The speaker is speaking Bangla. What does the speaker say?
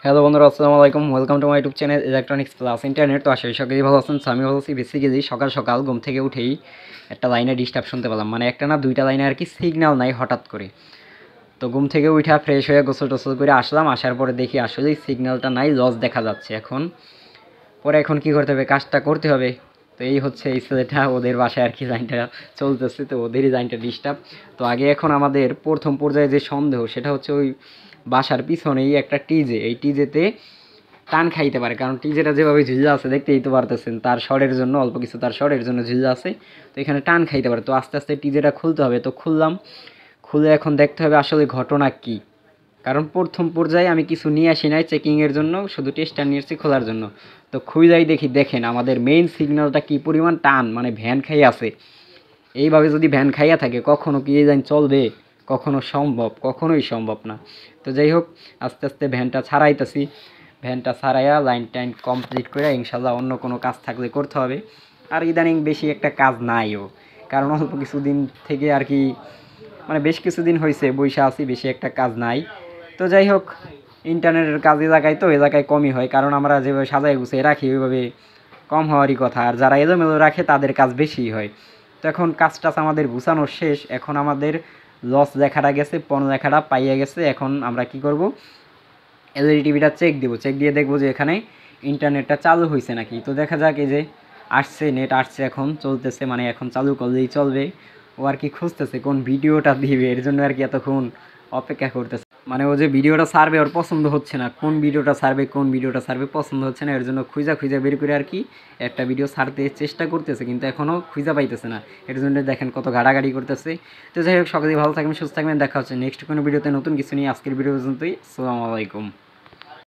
হ্যালো বন্ধুরা, আসসালামু আলাইকুম। Welcome to my YouTube channel electronics plus internet. তো আসলে সকলেই ভালো আছেন। আমি ভালো আছি। বেসিক্যালি সকাল সকাল ঘুম থেকে উঠেই একটা লাইনে ডিস্টার্ব শুনতে পেলাম, মানে একটা না দুইটা লাইনে আর কি সিগন্যাল নাই হঠাৎ করে। তো ঘুম থেকে উঠা ফ্রেশ হয়ে গোসল টোসল করে আসলাম, আসার পরে দেখি আসলেই সিগন্যালটা নাই, লস দেখা যাচ্ছে। এখন কি করতে হবে, কাজটা করতে হবে। তো এই হচ্ছে এই ছেলেটা, ওদের বাসায় আর কি লাইনটা চলতেছে, তো ওদেরই লাইনটা ডিস্টার্ব। তো আগে এখন আমাদের প্রথম পর্যায়ে যে সন্দেহ সেটা হচ্ছে ওই বাসার পিছনেই একটা টিজে, এই টিজেতে টান খাইতে পারে, কারণ টিজেটা যেভাবে ঝুলে আছে দেখতেই তো পারতেছেন, তার শর্টের জন্য অল্প কিছু তার শর্টের জন্য ঝুলে আছে। তো এখানে টান খাইতে পারে, তো আস্তে আস্তে টিজেটা খুলতে হবে। তো খুললাম, খুলে এখন দেখতে হবে আসলে ঘটনা কী। কারণ প্রথম পর্যায়ে আমি কিছু নিয়ে আসি নাই চেকিংয়ের জন্য, শুধু টেস্টার নিয়ে এসেছি খোলার জন্য। তো খুঁজাই দেখি, দেখেন আমাদের মেইন সিগন্যালটা কী পরিমাণ টান, মানে ভ্যান খাই আছে। এইভাবে যদি ভ্যান খাইয়া থাকে কখনো কি এই লাইন চলবে? কখনো সম্ভব? কখনোই সম্ভব না। তো যাই হোক, আস্তে আস্তে ভ্যানটা ছাড়াইতেছি। ভ্যানটা ছাড়াইয়া লাইন টাইন কমপ্লিট করে ইনশাল্লাহ অন্য কোনো কাজ থাকলে করতে হবে। আর ইদানিং বেশি একটা কাজ নাইও, কারণ অল্প কিছুদিন থেকে আর কি, মানে বেশ কিছুদিন হয়েছে বইসা আছি, বেশি একটা কাজ নাই। তো যাই হোক, ইন্টারনেটের কাজ এলাকায় তো এলাকায় কমই হয়, কারণ আমরা যেভাবে সাজায় গুছিয়ে রাখি ওইভাবে কম হওয়ারই কথা। আর যারা এলোমেলো রাখে তাদের কাজ বেশি হয়। তো এখন কাজ টাজ আমাদের গুছানোর শেষ, এখন আমাদের লস লেখাটা গেছে, পণ্য লেখাটা পাইয়া গেছে। এখন আমরা কি করব, এলইডি টিভিটা চেক দিব, চেক দিয়ে দেখবো যে এখানে ইন্টারনেটটা চালু হয়েছে নাকি। তো দেখা যাক, এই যে আসছে, নেট আসছে, এখন চলতেছে, মানে এখন চালু করলেই চলবে। ও আর কি খুঁজতেছে কোন ভিডিওটা দিবে, এর জন্য আর কি এতক্ষণ অপেক্ষা করতেছে। মানে ও যে ভিডিওটা ছাড়বে ওর পছন্দ হচ্ছে না, কোন ভিডিওটা ছাড়বে কোন ভিডিওটা ছাড়বে পছন্দ হচ্ছে না, এর জন্য খুঁজা খুঁজা বের করে আর কি একটা ভিডিও ছাড়তে চেষ্টা করতেছে, কিন্তু এখনও খুঁজা পাইতেছে না। এর জন্য দেখেন কত ঘাটাঘাটি করতেছে। তো যাই হোক, সকলেই ভালো থাকবেন, সুস্থ থাকবেন, দেখা হচ্ছে নেক্সট কোনো ভিডিওতে নতুন কিছু নিয়ে। আজকের ভিডিও পর্যন্তই। আসসালামু আলাইকুম।